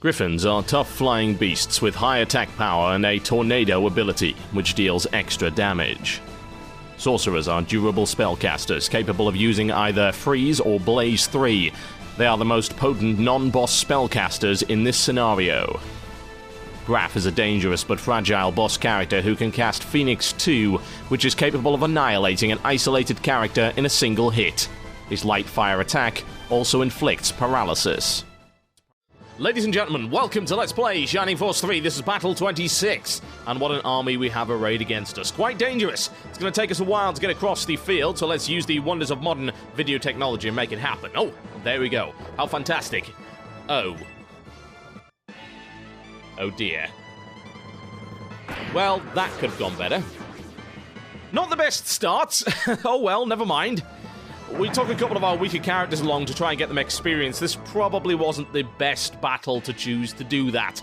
Griffins are tough flying beasts with high attack power and a tornado ability, which deals extra damage. Sorcerers are durable spellcasters, capable of using either Freeze or Blaze 3. They are the most potent non-boss spellcasters in this scenario. Braff is a dangerous but fragile boss character who can cast Phoenix 2, which is capable of annihilating an isolated character in a single hit. His light fire attack also inflicts paralysis. Ladies and gentlemen, welcome to Let's Play Shining Force 3. This is Battle 26, and what an army we have arrayed against us. Quite dangerous. It's going to take us a while to get across the field, so let's use the wonders of modern video technology and make it happen. Oh, there we go. How fantastic. Oh. Oh dear. Well, that could have gone better. Not the best start. Oh well, never mind. We took a couple of our weaker characters along to try and get them experience. This probably wasn't the best battle to choose to do that.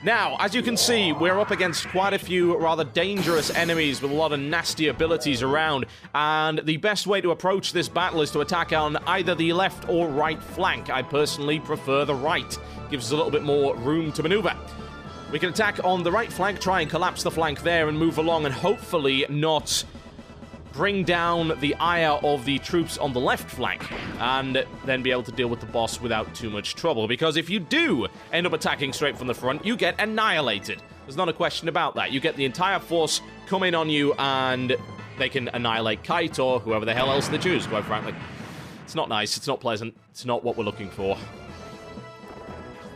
Now, as you can see, we're up against quite a few rather dangerous enemies with a lot of nasty abilities around, and the best way to approach this battle is to attack on either the left or right flank. I personally prefer the right. Gives us a little bit more room to maneuver. We can attack on the right flank, try and collapse the flank there and move along, and hopefully not bring down the ire of the troops on the left flank, and then be able to deal with the boss without too much trouble, because if you do end up attacking straight from the front, you get annihilated. There's not a question about that. You get the entire force come in on you, and they can annihilate Kite or whoever the hell else they choose, quite frankly. It's not nice, it's not pleasant, it's not what we're looking for.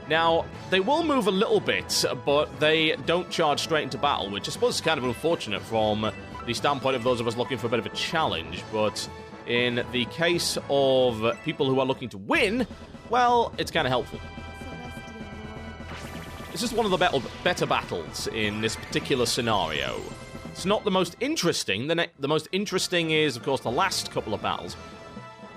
Now, they will move a little bit, but they don't charge straight into battle, which I suppose is kind of unfortunate from the standpoint of those of us looking for a bit of a challenge, but in the case of people who are looking to win, well, it's kind of helpful. This is one of the better battles in this particular scenario. It's not the most interesting. The most interesting is, of course, the last couple of battles.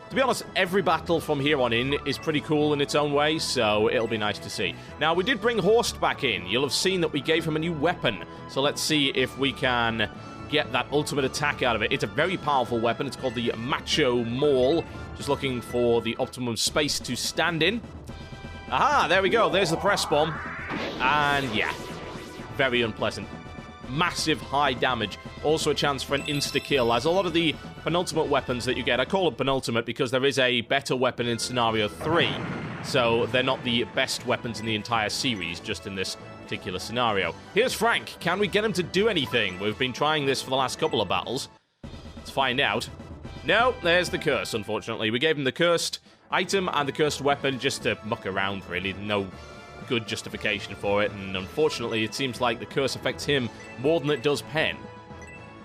To be honest, every battle from here on in is pretty cool in its own way, so it'll be nice to see. Now, we did bring Horst back in. You'll have seen that we gave him a new weapon, so let's see if we can get that ultimate attack out of it. It's a very powerful weapon. It's called the Macho Maul. Just looking for the optimum space to stand in. Aha, there we go. There's the press bomb. And yeah, very unpleasant. Massive high damage. Also a chance for an insta-kill, as a lot of the penultimate weapons that you get, I call it penultimate because there is a better weapon in Scenario 3. So they're not the best weapons in the entire series, just in this particular scenario. Here's Frank. Can we get him to do anything? We've been trying this for the last couple of battles. Let's find out. No, there's the curse, unfortunately. We gave him the cursed item and the cursed weapon just to muck around, really. No good justification for it, and unfortunately it seems like the curse affects him more than it does Pen.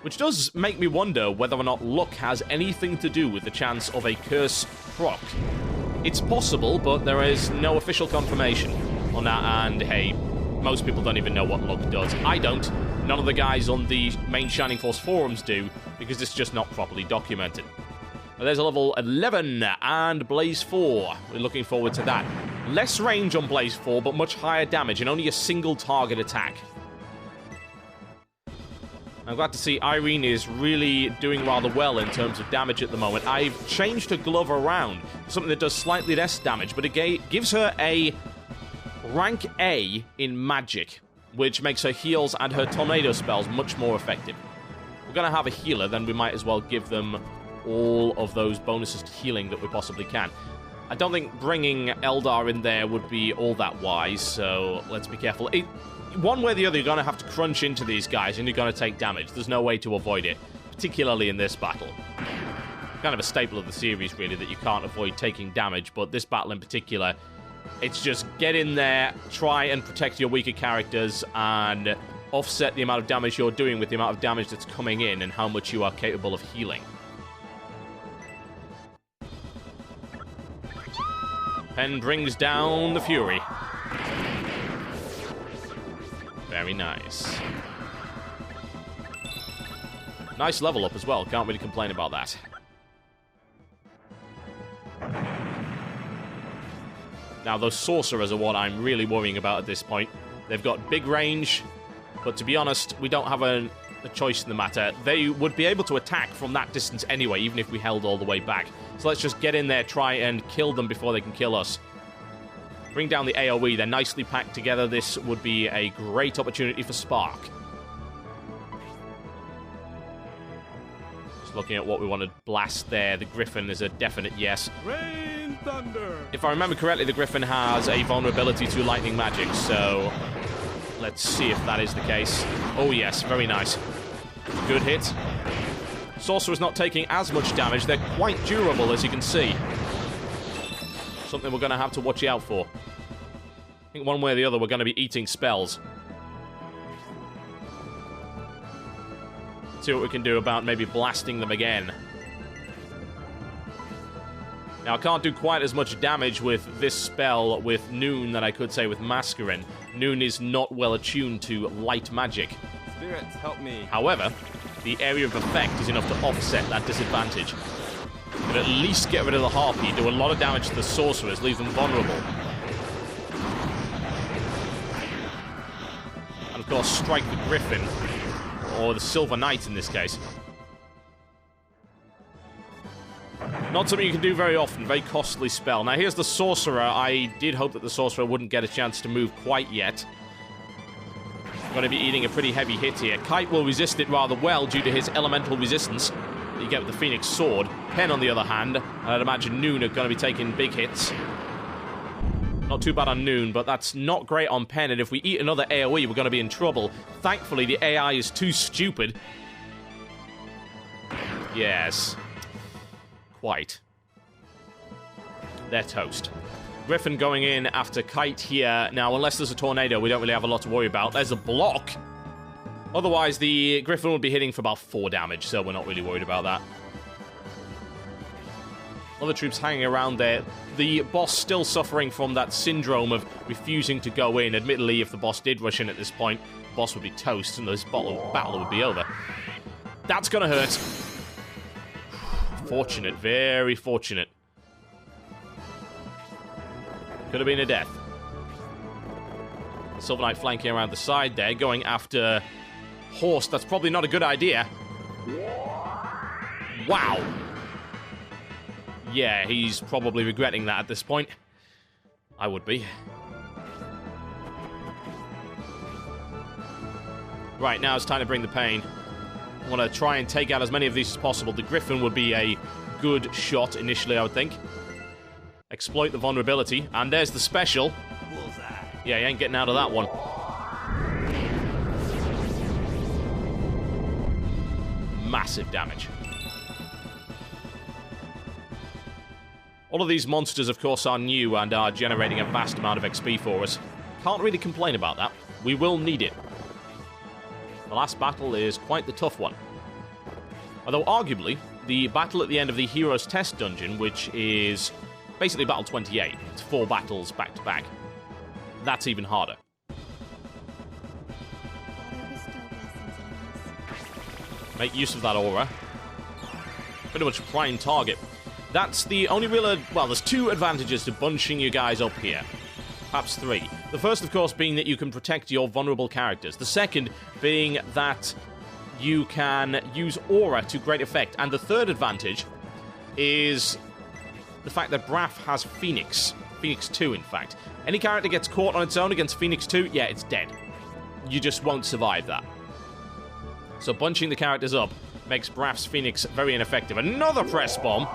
Which does make me wonder whether or not luck has anything to do with the chance of a curse proc. It's possible, but there is no official confirmation on that, and hey, most people don't even know what luck does. I don't. None of the guys on the main Shining Force forums do, because it's just not properly documented. But there's a level 11 and Blaze 4. We're looking forward to that. Less range on Blaze 4, but much higher damage, and only a single target attack. I'm glad to see Irene is really doing rather well in terms of damage at the moment. I've changed her glove around, something that does slightly less damage, but it gives her a rank A in magic, which makes her heals and her tornado spells much more effective. If we're going to have a healer, then we might as well give them all of those bonuses to healing that we possibly can. I don't think bringing Eldar in there would be all that wise, so let's be careful. One way or the other, you're going to have to crunch into these guys, and you're going to take damage. There's no way to avoid it, particularly in this battle. Kind of a staple of the series, really, that you can't avoid taking damage, but this battle in particular, it's just get in there, try and protect your weaker characters, and offset the amount of damage you're doing with the amount of damage that's coming in and how much you are capable of healing. Pen brings down the Fury. Very nice. Nice level up as well. Can't really complain about that. Now, those sorcerers are what I'm really worrying about at this point. They've got big range, but to be honest, we don't have a choice in the matter. They would be able to attack from that distance anyway, even if we held all the way back. So let's just get in there, try and kill them before they can kill us. Bring down the AoE. They're nicely packed together. This would be a great opportunity for Spark. Just looking at what we want to blast there. The Griffin is a definite yes. Rain thunder. If I remember correctly, the Griffin has a vulnerability to lightning magic, so let's see if that is the case. Oh yes, very nice. Good hit. Sorcerer's not taking as much damage. They're quite durable, as you can see. Something we're going to have to watch out for. I think one way or the other we're going to be eating spells. See what we can do about maybe blasting them again. Now, I can't do quite as much damage with this spell with Noon that I could say with Mascarin. Noon is not well attuned to light magic. Spirits, help me. However, the area of effect is enough to offset that disadvantage. Could at least get rid of the Harpy, do a lot of damage to the Sorcerers, leave them vulnerable. And of course, strike the Griffin, or the Silver Knight in this case. Not something you can do very often, very costly spell. Now here's the Sorcerer. I did hope that the Sorcerer wouldn't get a chance to move quite yet. Going to be eating a pretty heavy hit here. Kite will resist it rather well due to his elemental resistance that you get with the Phoenix Sword. Pen, on the other hand, I'd imagine Noon are going to be taking big hits. Not too bad on Noon, but that's not great on Pen, and if we eat another AoE, we're going to be in trouble. Thankfully, the AI is too stupid. Yes. Quite. They're toast. Griffin going in after Kite here. Now, unless there's a tornado, we don't really have a lot to worry about. There's a block. Otherwise, the Griffin will be hitting for about 4 damage, so we're not really worried about that. Other troops hanging around there. The boss still suffering from that syndrome of refusing to go in. Admittedly, if the boss did rush in at this point, the boss would be toast and this battle would be over. That's gonna hurt. Fortunate, very fortunate. Could have been a death. Silver Knight flanking around the side there, going after Horst. That's probably not a good idea. Wow. Yeah, he's probably regretting that at this point. I would be. Right, now it's time to bring the pain. I want to try and take out as many of these as possible. The Griffin would be a good shot initially, I would think. Exploit the vulnerability. And there's the special. Yeah, he ain't getting out of that one. Massive damage. All of these monsters, of course, are new and are generating a vast amount of XP for us. Can't really complain about that. We will need it. The last battle is quite the tough one. Although, arguably, the battle at the end of the Heroes Test Dungeon, which is basically Battle 28, it's 4 battles back-to-back, that's even harder. Make use of that aura. Pretty much prime target. That's the only real... well, there's 2 advantages to bunching you guys up here. Perhaps 3. The first, of course, being that you can protect your vulnerable characters. The second being that you can use aura to great effect. And the third advantage is the fact that Braff has Phoenix. Phoenix 2, in fact. Any character gets caught on its own against Phoenix 2, yeah, it's dead. You just won't survive that. So bunching the characters up makes Braff's Phoenix very ineffective. Another press bomb.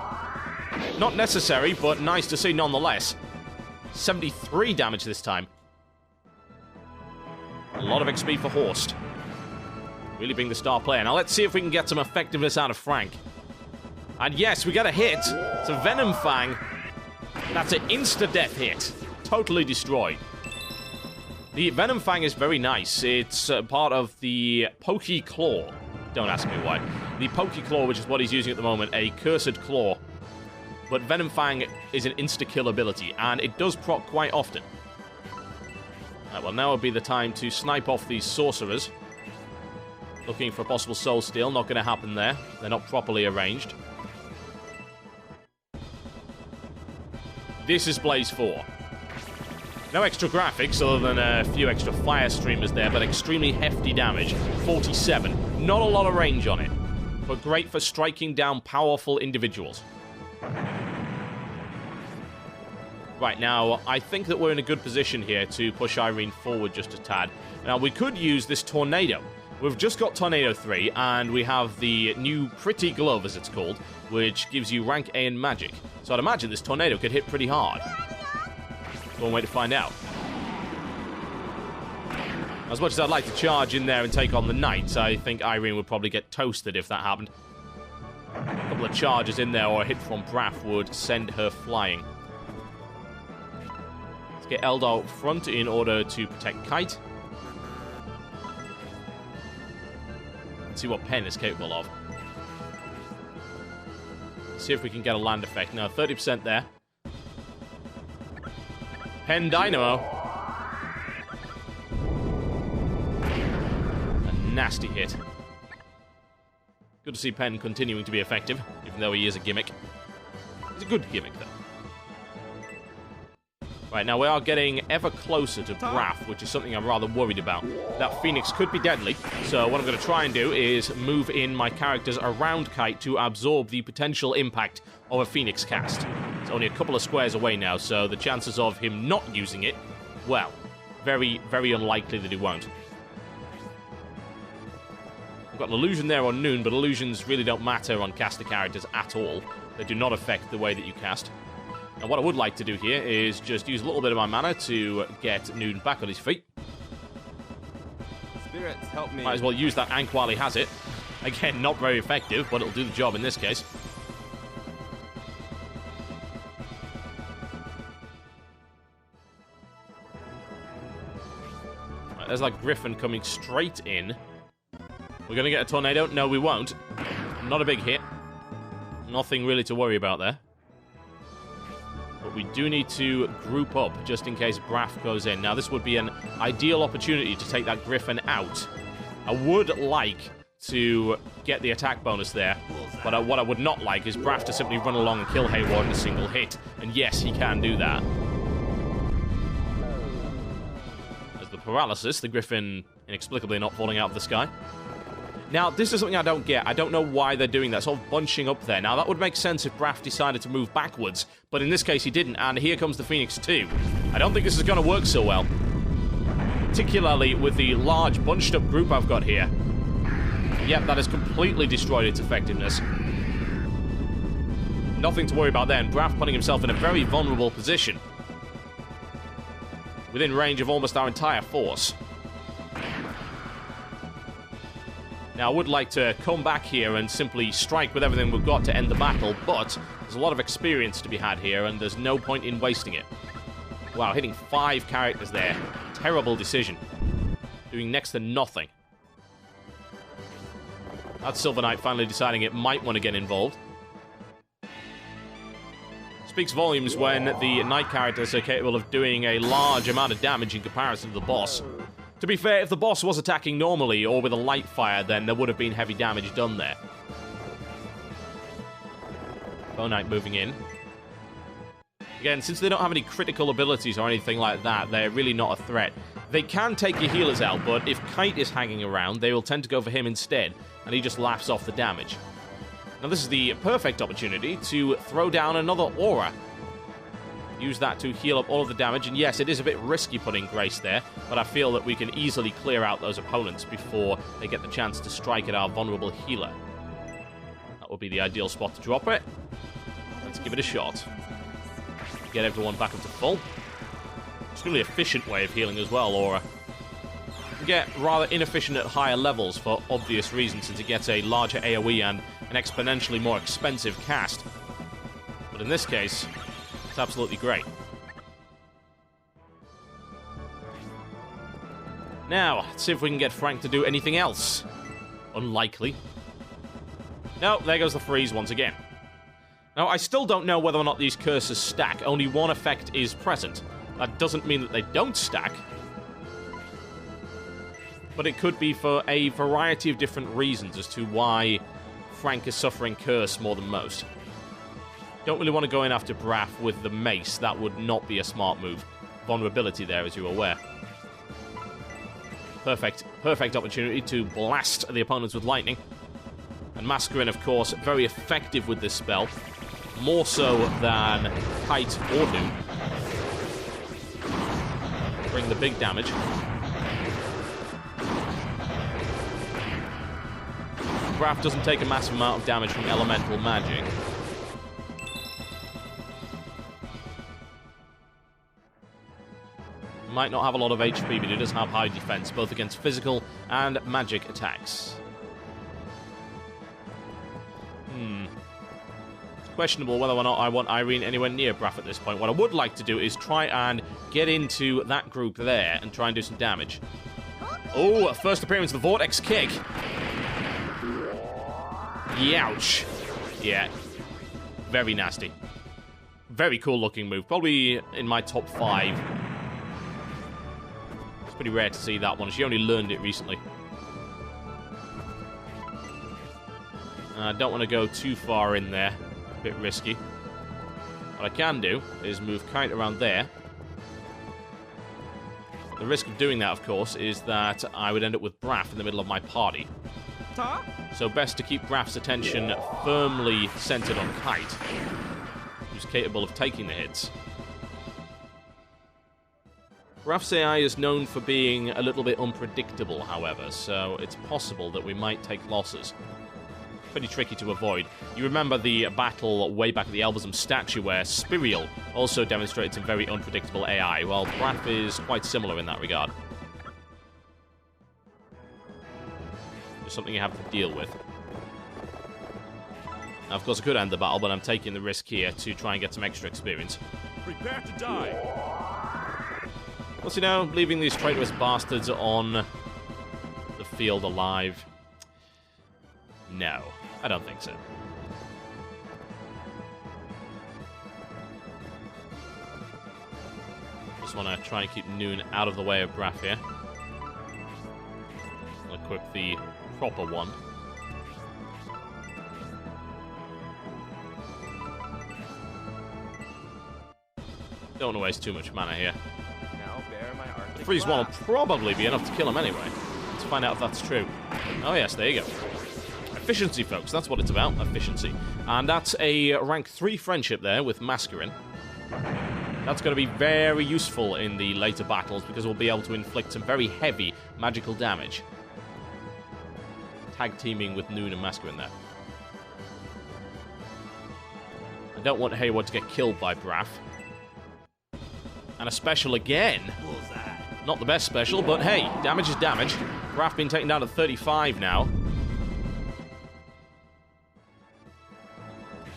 Not necessary, but nice to see nonetheless. 73 damage this time. A lot of XP for Horst. Really being the star player. Now let's see if we can get some effectiveness out of Frank. And yes, we get a hit. It's a Venom Fang. That's an insta-death hit. Totally destroyed. The Venom Fang is very nice. It's part of the Pokey Claw. Don't ask me why. The Pokey Claw, which is what he's using at the moment, a Cursed Claw. But Venom Fang is an insta-kill ability, and it does proc quite often. Right, well, now would be the time to snipe off these sorcerers. Looking for a possible soul steal. Not going to happen there. They're not properly arranged. This is Blaze 4. No extra graphics other than a few extra fire streamers there, but extremely hefty damage. 47. Not a lot of range on it, but great for striking down powerful individuals. Right, now, I think that we're in a good position here to push Irene forward just a tad. Now, we could use this Tornado. We've just got Tornado 3, and we have the new Pretty Glove, as it's called, which gives you rank A in magic. So I'd imagine this Tornado could hit pretty hard. One way to find out. As much as I'd like to charge in there and take on the Knights, I think Irene would probably get toasted if that happened. A couple of charges in there or a hit from Braff would send her flying. Let's get Eldar up front in order to protect Kite. Let's see what Pen is capable of. See if we can get a land effect. Now, 30% there. Pen Dynamo. A nasty hit. Good to see Pen continuing to be effective, even though he is a gimmick. He's a good gimmick, though. Right, now we are getting ever closer to Braff, which is something I'm rather worried about. That Phoenix could be deadly, so what I'm going to try and do is move in my characters around Kite to absorb the potential impact of a Phoenix cast. It's only a couple of squares away now, so the chances of him not using it, well, very, very unlikely that he won't. I've got an illusion there on Noon, but illusions really don't matter on caster characters at all. They do not affect the way that you cast. And what I would like to do here is just use a little bit of my mana to get Noon back on his feet. Spirits, help me. Might as well use that Ankh while he has it. Again, not very effective, but it'll do the job in this case. Right, there's that Griffin coming straight in. We're going to get a Tornado. No, we won't. Not a big hit. Nothing really to worry about there. But we do need to group up just in case Braff goes in. Now, this would be an ideal opportunity to take that Griffin out. I would like to get the attack bonus there, but what I would not like is Braff to simply run along and kill Hayward in a single hit. And yes, he can do that. As the paralysis, the Griffin inexplicably not falling out of the sky. Now, this is something I don't get. I don't know why they're doing that, sort of bunching up there. Now, that would make sense if Braff decided to move backwards, but in this case he didn't, and here comes the Phoenix too. I don't think this is going to work so well. Particularly with the large bunched up group I've got here. Yep, that has completely destroyed its effectiveness. Nothing to worry about then. Braff putting himself in a very vulnerable position. Within range of almost our entire force. Now, I would like to come back here and simply strike with everything we've got to end the battle, but there's a lot of experience to be had here, and there's no point in wasting it. Wow, hitting 5 characters there. Terrible decision. Doing next to nothing. That's Silver Knight finally deciding it might want to get involved. Speaks volumes when the Knight characters are capable of doing a large amount of damage in comparison to the boss. To be fair, if the boss was attacking normally or with a light fire, then there would have been heavy damage done there. Bone Knight moving in. Again, since they don't have any critical abilities or anything like that, they're really not a threat. They can take your healers out, but if Kite is hanging around, they will tend to go for him instead, and he just laughs off the damage. Now, this is the perfect opportunity to throw down another aura. Use that to heal up all of the damage, and yes, it is a bit risky putting Grace there, but I feel that we can easily clear out those opponents before they get the chance to strike at our vulnerable healer. That would be the ideal spot to drop it. Let's give it a shot. Get everyone back up to full. It's a really efficient way of healing as well, Aura. Get rather inefficient at higher levels for obvious reasons, since it gets a larger AoE and an exponentially more expensive cast. But in this case, it's absolutely great. Now, let's see if we can get Frank to do anything else. Unlikely. No, there goes the freeze once again. Now, I still don't know whether or not these curses stack. Only one effect is present. That doesn't mean that they don't stack. But it could be for a variety of different reasons as to why Frank is suffering curse more than most. Don't really want to go in after Braff with the mace. That would not be a smart move. Vulnerability there, as you're aware. Perfect opportunity to blast the opponents with lightning. And Masquerin, of course, very effective with this spell. More so than Kite or Doom. suffering the big damage. Braff doesn't take a massive amount of damage from elemental magic. Might not have a lot of HP, but he does have high defense, both against physical and magic attacks. It's questionable whether or not I want Irene anywhere near Braff at this point. What I would like to do is try and get into that group there and try and do some damage. Oh, first appearance of the Vortex Kick. Youch. Yeah. Very nasty. Very cool looking move. Probably in my top 5. It's pretty rare to see that one. She only learned it recently. I don't want to go too far in there. A bit risky. What I can do is move Kite around there. The risk of doing that, of course, is that I would end up with Braff in the middle of my party. So best to keep Braff's attention firmly centered on Kite, who's capable of taking the hits. Braff's AI is known for being a little bit unpredictable, however, so it's possible that we might take losses. Pretty tricky to avoid. You remember the battle way back at the Elvism statue where Spiriel also demonstrated some very unpredictable AI. Well, Braff is quite similar in that regard. It's something you have to deal with. Now, of course, I could end the battle, but I'm taking the risk here to try and get some extra experience. Prepare to die. Plus, you know, leaving these traitorous bastards on the field alive. No, I don't think so. Just want to try and keep Noon out of the way of Braff here. I'll equip the proper one. Don't want to waste too much mana here. Now bear my Arctic The freeze one will blast. probably be enough to kill him anyway. Let's find out if that's true. Oh yes, there you go. Efficiency, folks, that's what it's about, efficiency. And that's a rank 3 friendship there with Mascarin. That's going to be very useful in the later battles because we'll be able to inflict some very heavy magical damage. Tag teaming with Noon and Mascarin there. I don't want Hayward to get killed by Braff. And a special again. Not the best special, but hey, damage is damage. Braff being taken down to 35 now.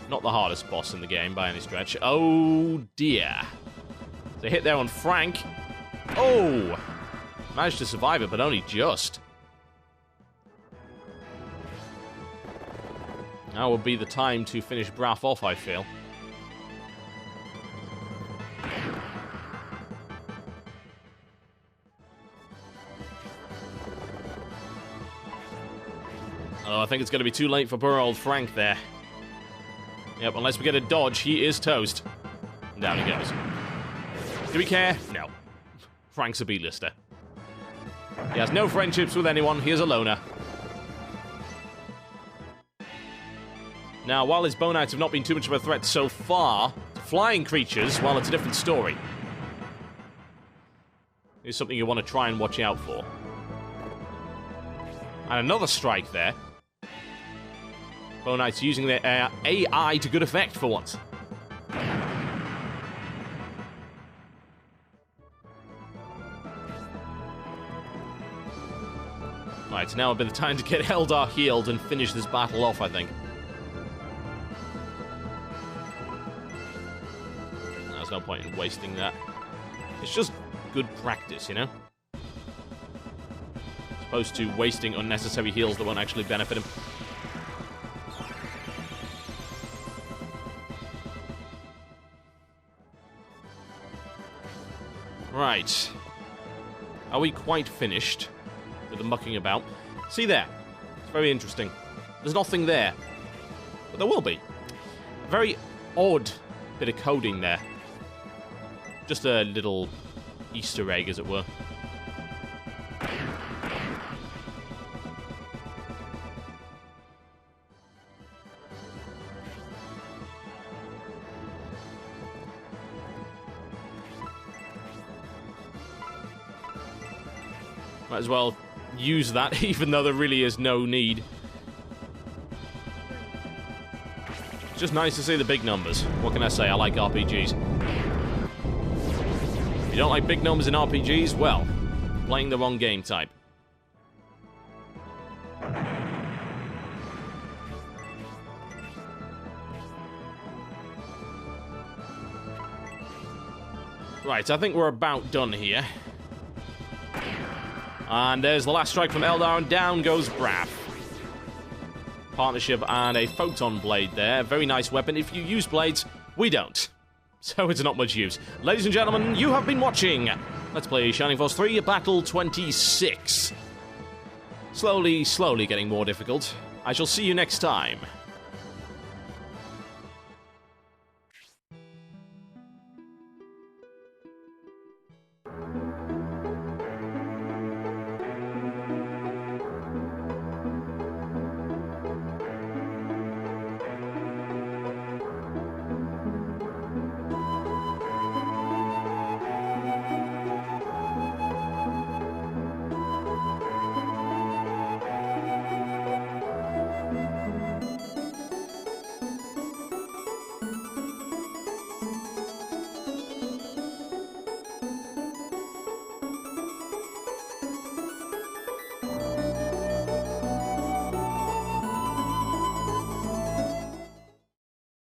Not the hardest boss in the game by any stretch. Oh dear. They hit there on Frank. Oh! Managed to survive it, but only just. Now would be the time to finish Braff off, I feel. Oh, I think it's going to be too late for poor old Frank there. Yep, unless we get a dodge, he is toast. And down he goes. Do we care? No. Frank's a B-lister. He has no friendships with anyone. He is a loner. Now, while his Bonites have not been too much of a threat so far, flying creatures, well, it's a different story. It's something you want to try and watch out for. And another strike there. Bonites using their AI to good effect for once. Right, now would be the time to get Eldar healed and finish this battle off, I think. There's no point in wasting that. It's just good practice, you know? As opposed to wasting unnecessary heals that won't actually benefit him. Right. Are we quite finished with the mucking about? See there. It's very interesting. There's nothing there. But there will be. A very odd bit of coding there. Just a little Easter egg, as it were. Might as well use that, even though there really is no need. It's just nice to see the big numbers. What can I say? I like RPGs. If you don't like big numbers in RPGs, well, you're playing the wrong game type. Right, I think we're about done here. And there's the last strike from Eldar, and down goes Braff. Partnership and a photon blade there. Very nice weapon. If you use blades, we don't. So it's not much use. Ladies and gentlemen, you have been watching Let's Play Shining Force 3, Battle 26. Slowly getting more difficult. I shall see you next time.